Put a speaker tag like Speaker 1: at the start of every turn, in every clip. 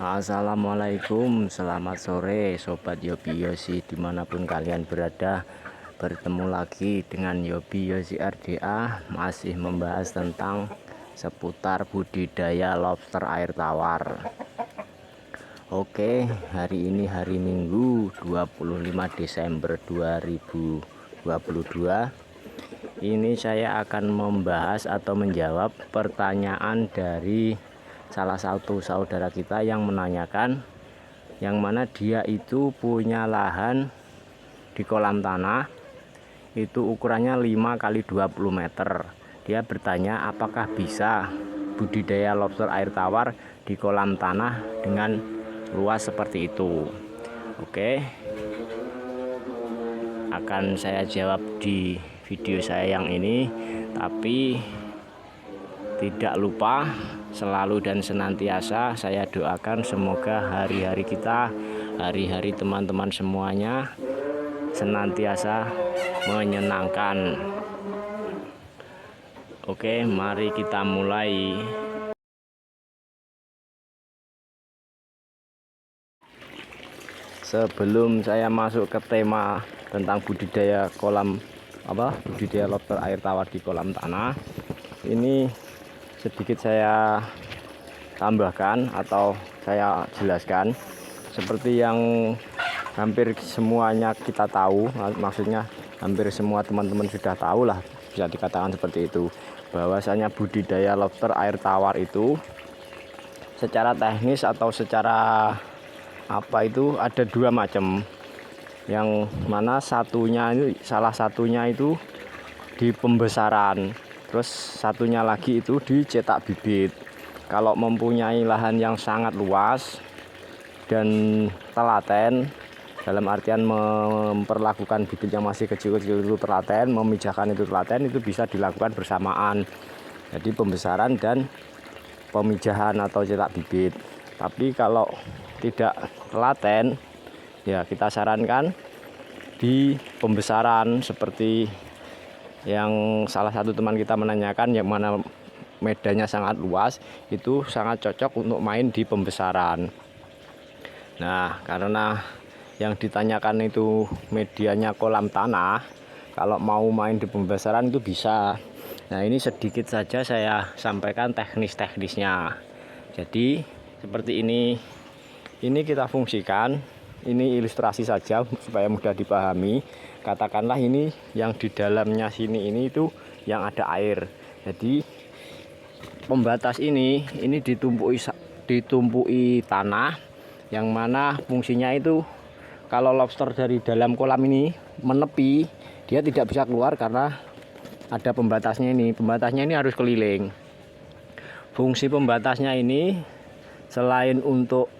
Speaker 1: Assalamualaikum, selamat sore Sobat Yobi Yosi dimanapun kalian berada. Bertemu lagi dengan Yobi Yosi RDA, masih membahas tentang seputar budidaya lobster air tawar. Oke, hari ini hari Minggu 25 Desember 2022. Ini saya akan membahas atau menjawab pertanyaan dari salah satu saudara kita yang menanyakan, yang mana dia itu punya lahan di kolam tanah itu ukurannya 5 kali 20 meter. Dia bertanya apakah bisa budidaya lobster air tawar di kolam tanah dengan luas seperti itu. Oke, akan saya jawab di video saya yang ini, tapi tidak lupa selalu dan senantiasa saya doakan semoga hari-hari kita, hari-hari teman-teman semuanya senantiasa menyenangkan. Oke, mari kita mulai. Sebelum saya masuk ke tema tentang budidaya budidaya lobster air tawar di kolam tanah, ini sedikit saya tambahkan atau saya jelaskan seperti yang hampir semuanya kita tahu, maksudnya hampir semua teman-teman sudah tahu lah, bisa dikatakan seperti itu, bahwasanya budidaya lobster air tawar itu secara teknis atau secara itu ada dua macam, yang mana salah satunya itu di pembesaran, terus satunya lagi itu dicetak bibit. Kalau mempunyai lahan yang sangat luas dan telaten, dalam artian memperlakukan bibit yang masih kecil-kecil itu telaten, memijahkan itu telaten, itu bisa dilakukan bersamaan. Jadi pembesaran dan pemijahan atau cetak bibit. Tapi kalau tidak telaten, ya kita sarankan di pembesaran, seperti yang salah satu teman kita menanyakan, yang mana medannya sangat luas, itu sangat cocok untuk main di pembesaran. Nah, karena yang ditanyakan itu medianya kolam tanah, kalau mau main di pembesaran itu bisa. Nah, ini sedikit saja saya sampaikan teknis-teknisnya. Jadi seperti ini kita fungsikan, ini ilustrasi saja supaya mudah dipahami. Katakanlah ini yang di dalamnya sini ini itu yang ada air. Jadi pembatas ini ditumpui tanah, yang mana fungsinya itu kalau lobster dari dalam kolam ini menepi, dia tidak bisa keluar karena ada pembatasnya ini. Pembatasnya ini harus keliling. Fungsi pembatasnya ini selain untuk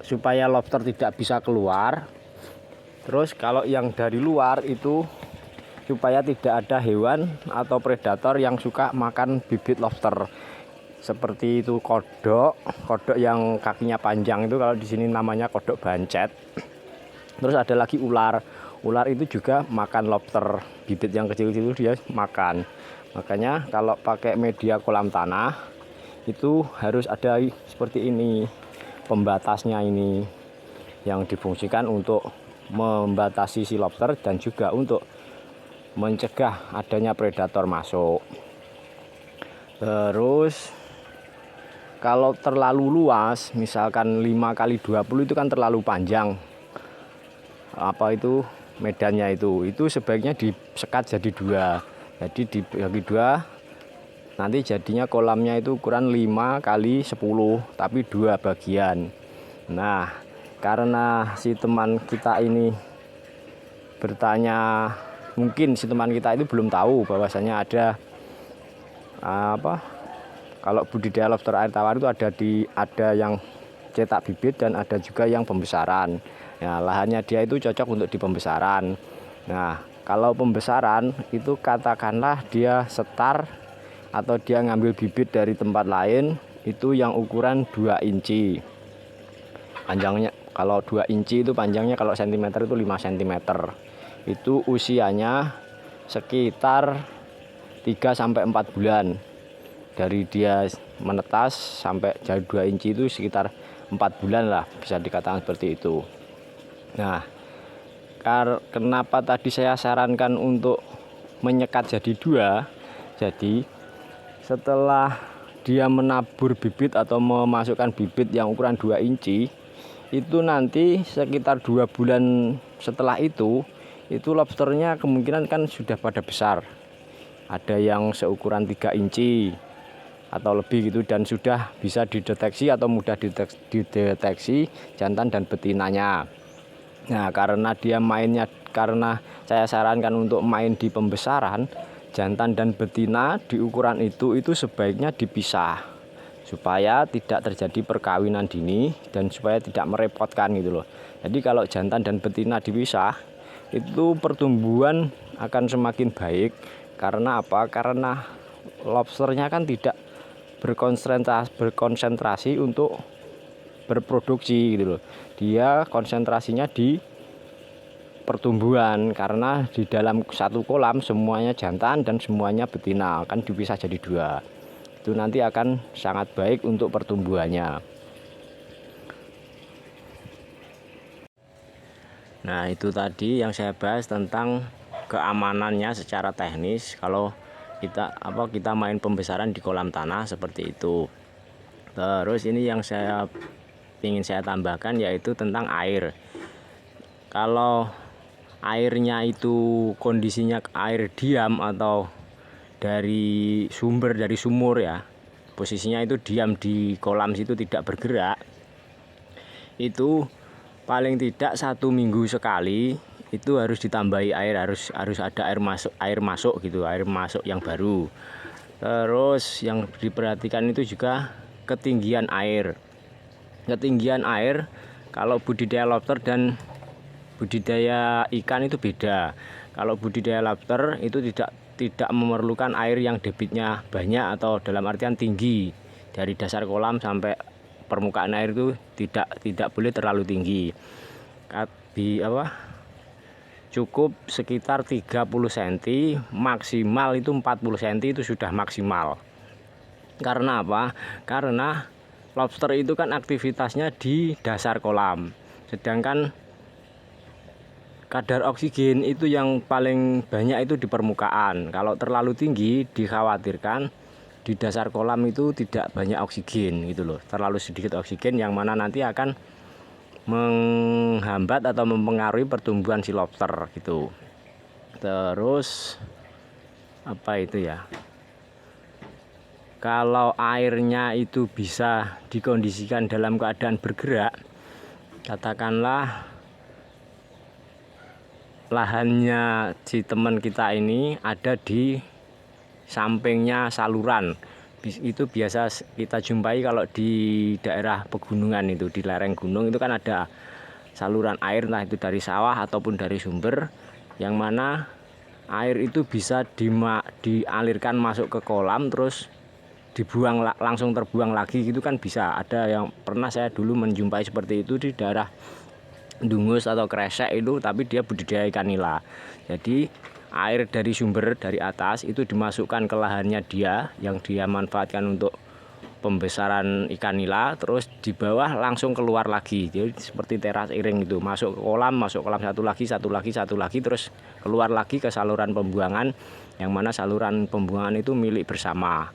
Speaker 1: supaya lobster tidak bisa keluar, terus kalau yang dari luar itu supaya tidak ada hewan atau predator yang suka makan bibit lobster, seperti itu kodok yang kakinya panjang itu, kalau di sini namanya kodok bancet. Terus ada lagi ular itu juga makan lobster, bibit yang kecil-kecil itu dia makan. Makanya kalau pakai media kolam tanah itu harus ada seperti ini pembatasnya, ini yang difungsikan untuk membatasi si lobster dan juga untuk mencegah adanya predator masuk. Terus kalau terlalu luas, misalkan 5 kali 20 itu kan terlalu panjang medannya, itu sebaiknya disekat jadi dua. Jadi dibagi dua, nanti jadinya kolamnya itu ukuran 5 kali 10 tapi 2 bagian. Nah, karena si teman kita ini bertanya, mungkin si teman kita itu belum tahu bahwasanya ada kalau budidaya lobster air tawar itu ada yang cetak bibit dan ada juga yang pembesaran. Nah, lahannya dia itu cocok untuk di pembesaran. Nah, kalau pembesaran itu katakanlah dia setar atau dia ngambil bibit dari tempat lain, itu yang ukuran 2 inci panjangnya. Kalau 2 inci itu panjangnya, kalau cm itu 5 cm. Itu usianya sekitar 3-4 bulan dari dia menetas sampai jauh 2 inci itu sekitar 4 bulan lah, bisa dikatakan seperti itu. Nah, kenapa tadi saya sarankan untuk menyekat jadi 2? Jadi setelah dia menabur bibit atau memasukkan bibit yang ukuran 2 inci, itu nanti sekitar 2 bulan setelah itu lobsternya kemungkinan kan sudah pada besar. Ada yang seukuran 3 inci atau lebih gitu, dan sudah bisa dideteksi atau mudah dideteksi jantan dan betinanya. Nah, karena saya sarankan untuk main di pembesaran, jantan dan betina di ukuran itu sebaiknya dipisah supaya tidak terjadi perkawinan dini dan supaya tidak merepotkan gitu loh. Jadi kalau jantan dan betina dipisah, itu pertumbuhan akan semakin baik. Karena apa? Karena lobsternya kan tidak berkonsentrasi untuk berproduksi gitu loh. Dia konsentrasinya di pertumbuhan, karena di dalam satu kolam semuanya jantan dan semuanya betina, kan dipisah jadi 2. Itu nanti akan sangat baik untuk pertumbuhannya. Nah, itu tadi yang saya bahas tentang keamanannya secara teknis kalau kita main pembesaran di kolam tanah seperti itu. Terus ini yang ingin saya tambahkan yaitu tentang air. Kalau airnya itu kondisinya air diam atau dari sumur ya, posisinya itu diam di kolam situ tidak bergerak, itu paling tidak 1 minggu sekali itu harus ditambahi air, harus ada air masuk gitu, air masuk yang baru. Terus yang diperhatikan itu juga ketinggian air. Ketinggian air kalau budidaya lobster dan budidaya ikan itu beda. Kalau budidaya lobster itu tidak memerlukan air yang debitnya banyak atau dalam artian tinggi. Dari dasar kolam sampai permukaan air itu tidak boleh terlalu tinggi. Cukup sekitar 30 cm, maksimal itu 40 cm itu sudah maksimal. Karena apa? Karena lobster itu kan aktivitasnya di dasar kolam, sedangkan kadar oksigen itu yang paling banyak itu di permukaan. Kalau terlalu tinggi dikhawatirkan di dasar kolam itu tidak banyak oksigen gitu loh, terlalu sedikit oksigen yang mana nanti akan menghambat atau mempengaruhi pertumbuhan si lobster gitu. Terus apa itu ya, kalau airnya itu bisa dikondisikan dalam keadaan bergerak, katakanlah lahannya si teman kita ini ada di sampingnya saluran. Itu biasa kita jumpai kalau di daerah pegunungan itu, di lereng gunung itu kan ada saluran air, entah itu dari sawah ataupun dari sumber, yang mana air itu bisa dialirkan masuk ke kolam terus dibuang, langsung terbuang lagi gitu kan bisa. Ada yang pernah saya dulu menjumpai seperti itu di daerah Dungus atau Kresek itu, tapi dia budidaya ikan nila. Jadi air dari sumber dari atas itu dimasukkan ke lahannya dia yang dia manfaatkan untuk pembesaran ikan nila, terus di bawah langsung keluar lagi. Jadi seperti teras iring itu, masuk kolam satu lagi, terus keluar lagi ke saluran pembuangan, yang mana saluran pembuangan itu milik bersama.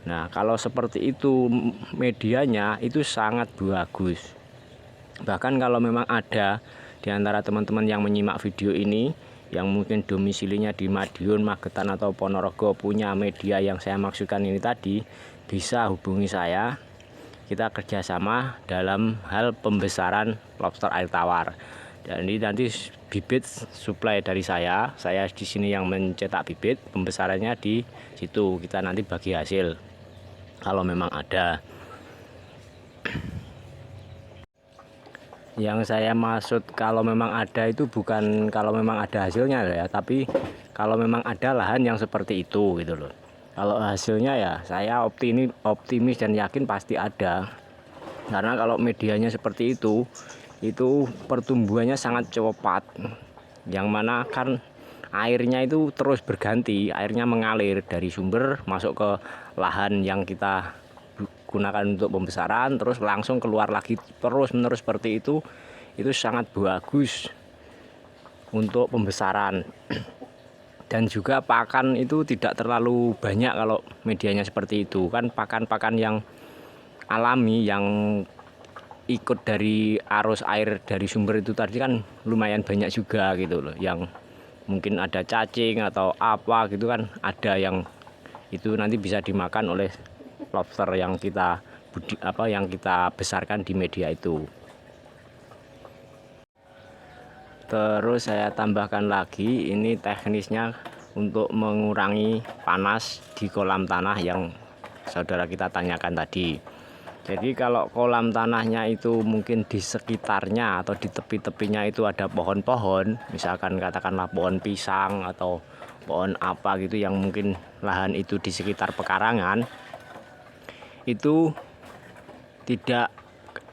Speaker 1: Nah, kalau seperti itu medianya itu sangat bagus. Bahkan kalau memang ada di antara teman-teman yang menyimak video ini yang mungkin domisilinya di Madiun, Magetan atau Ponorogo punya media yang saya maksudkan ini tadi, bisa hubungi saya. Kita kerjasama dalam hal pembesaran lobster air tawar. Dan ini nanti bibit suplai dari saya di sini yang mencetak bibit, pembesarannya di situ, kita nanti bagi hasil kalau memang ada. Yang saya maksud kalau memang ada itu bukan kalau memang ada hasilnya ya, tapi kalau memang ada lahan yang seperti itu gitu loh. Kalau hasilnya ya saya optimis dan yakin pasti ada. Karena kalau medianya seperti itu pertumbuhannya sangat cepat. Yang mana kan airnya itu terus berganti, airnya mengalir dari sumber masuk ke lahan yang kita digunakan untuk pembesaran terus langsung keluar lagi terus menerus seperti itu sangat bagus untuk pembesaran. Dan juga pakan itu tidak terlalu banyak kalau medianya seperti itu kan, pakan-pakan yang alami yang ikut dari arus air dari sumber itu tadi kan lumayan banyak juga gitu loh, yang mungkin ada cacing atau apa gitu kan, ada yang itu nanti bisa dimakan oleh lobster yang kita besarkan di media itu. Terus saya tambahkan lagi, ini teknisnya untuk mengurangi panas di kolam tanah yang saudara kita tanyakan tadi. Jadi kalau kolam tanahnya itu mungkin di sekitarnya atau di tepi-tepinya itu ada pohon-pohon, misalkan katakanlah pohon pisang atau pohon apa gitu yang mungkin lahan itu di sekitar pekarangan, itu tidak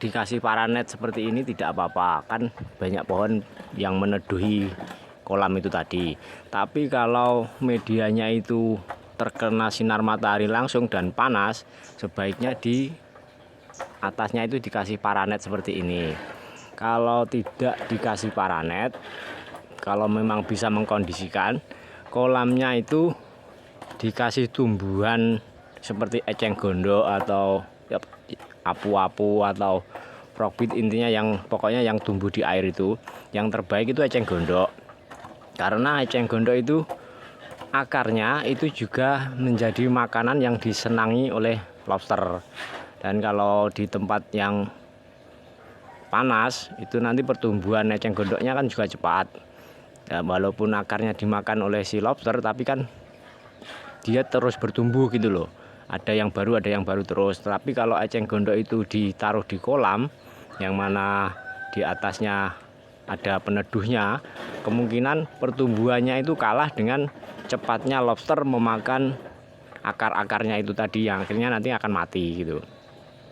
Speaker 1: dikasih paranet seperti ini tidak apa-apa, kan banyak pohon yang meneduhi kolam itu tadi. Tapi kalau medianya itu terkena sinar matahari langsung dan panas, sebaiknya di atasnya itu dikasih paranet seperti ini. Kalau tidak dikasih paranet, kalau memang bisa mengkondisikan, kolamnya itu dikasih tumbuhan seperti eceng gondok atau apu-apu atau frogweed, intinya yang pokoknya yang tumbuh di air itu yang terbaik itu eceng gondok, karena eceng gondok itu akarnya itu juga menjadi makanan yang disenangi oleh lobster. Dan kalau di tempat yang panas itu nanti pertumbuhan eceng gondoknya kan juga cepat ya, walaupun akarnya dimakan oleh si lobster tapi kan dia terus bertumbuh gitu loh, ada yang baru terus. Tapi kalau eceng gondok itu ditaruh di kolam yang mana di atasnya ada peneduhnya, kemungkinan pertumbuhannya itu kalah dengan cepatnya lobster memakan akar-akarnya itu tadi, yang akhirnya nanti akan mati gitu.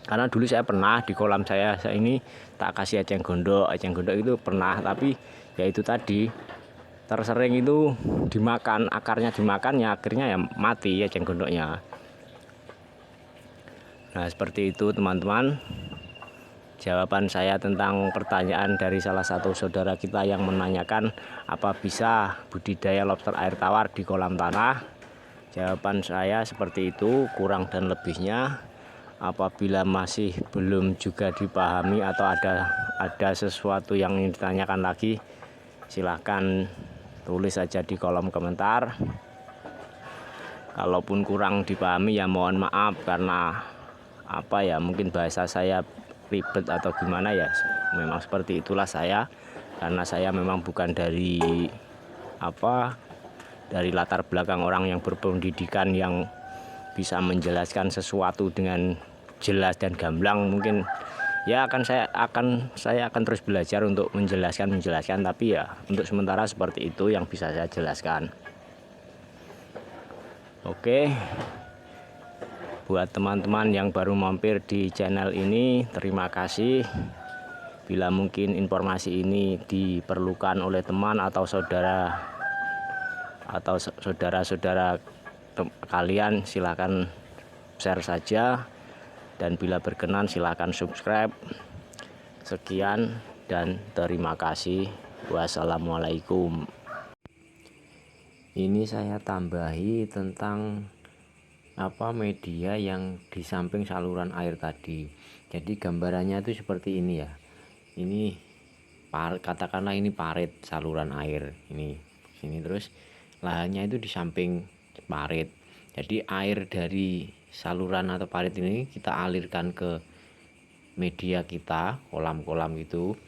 Speaker 1: Karena dulu saya pernah di kolam saya ini tak kasih eceng gondok itu pernah, tapi ya itu tadi tersering itu dimakan, akarnya dimakan ya akhirnya ya mati eceng gondoknya. Nah seperti itu teman-teman jawaban saya tentang pertanyaan dari salah satu saudara kita yang menanyakan apa bisa budidaya lobster air tawar di kolam tanah. Jawaban saya seperti itu, kurang dan lebihnya. Apabila masih belum juga dipahami atau ada sesuatu yang ingin ditanyakan lagi, silahkan tulis saja di kolom komentar. Kalaupun kurang dipahami ya mohon maaf, karena apa ya, mungkin bahasa saya ribet atau gimana ya, memang seperti itulah saya, karena saya memang bukan dari latar belakang orang yang berpendidikan yang bisa menjelaskan sesuatu dengan jelas dan gamblang. Mungkin ya saya akan terus belajar untuk menjelaskan, tapi ya untuk sementara seperti itu yang bisa saya jelaskan. Oke, buat teman-teman yang baru mampir di channel ini, terima kasih. Bila mungkin informasi ini diperlukan oleh teman atau saudara-saudara kalian, silakan share saja. Dan bila berkenan silahkan subscribe. Sekian dan terima kasih. Wassalamualaikum. Ini saya tambahi tentang media yang di samping saluran air tadi. Jadi gambarannya itu seperti ini ya. Ini katakanlah ini parit saluran air ini sini, terus lahannya itu di samping parit. Jadi air dari saluran atau parit ini kita alirkan ke media kita, kolam-kolam gitu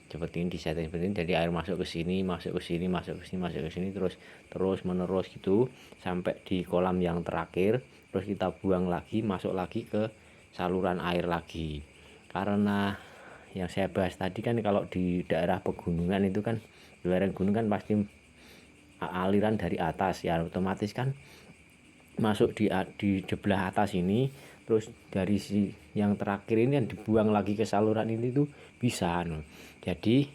Speaker 1: seperti ini, disetting seperti ini. Jadi air masuk ke sini, masuk ke sini, masuk ke sini, masuk ke sini, terus menerus gitu sampai di kolam yang terakhir, terus kita buang lagi, masuk lagi ke saluran air lagi. Karena yang saya bahas tadi kan, kalau di daerah pegunungan itu kan, di lereng gunung kan pasti aliran dari atas ya, otomatis kan masuk di sebelah atas ini, terus dari yang terakhir ini yang dibuang lagi ke saluran ini tuh bisa. Jadi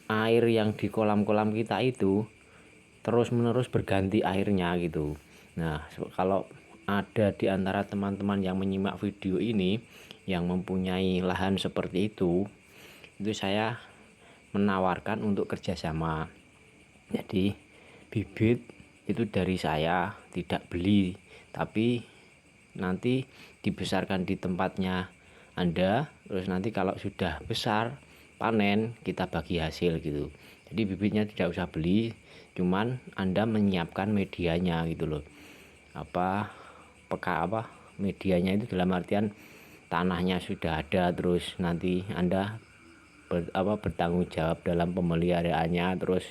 Speaker 1: air yang di kolam-kolam kita itu terus menerus berganti airnya gitu. Nah kalau
Speaker 2: ada di antara teman-teman yang menyimak video ini yang mempunyai lahan seperti itu saya menawarkan untuk kerjasama. Jadi bibit itu dari saya, tidak beli, tapi nanti dibesarkan di tempatnya Anda, terus nanti kalau sudah besar panen kita bagi hasil gitu. Jadi bibitnya tidak usah beli, cuman Anda menyiapkan medianya gitu loh. Medianya itu dalam artian tanahnya sudah ada, terus nanti Anda bertanggung jawab dalam pemeliharaannya, terus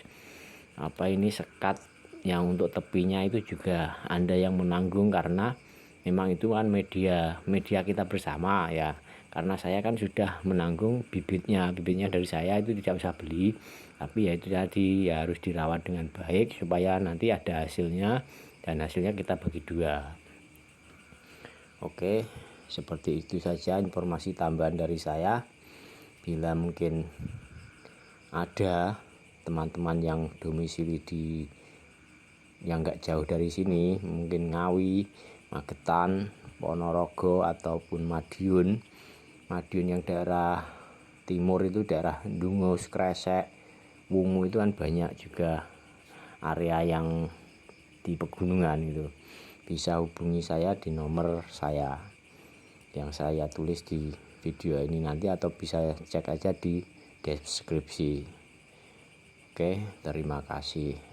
Speaker 2: sekat yang untuk tepinya itu juga Anda yang menanggung, karena memang itu kan media kita bersama ya. Karena saya kan sudah menanggung bibitnya dari saya, itu tidak usah beli, tapi ya itu tadi ya harus dirawat dengan baik supaya nanti ada hasilnya, dan hasilnya kita bagi dua. Oke, seperti itu saja informasi tambahan dari saya. Bila mungkin ada teman-teman yang domisili yang nggak jauh dari sini, mungkin Ngawi, Magetan, Ponorogo ataupun Madiun yang daerah timur itu, daerah Dungus, Kresek, Wungu, itu kan banyak juga area yang di pegunungan itu. Bisa hubungi saya di nomor saya yang saya tulis di video ini nanti, atau bisa cek aja di deskripsi. Oke, terima kasih.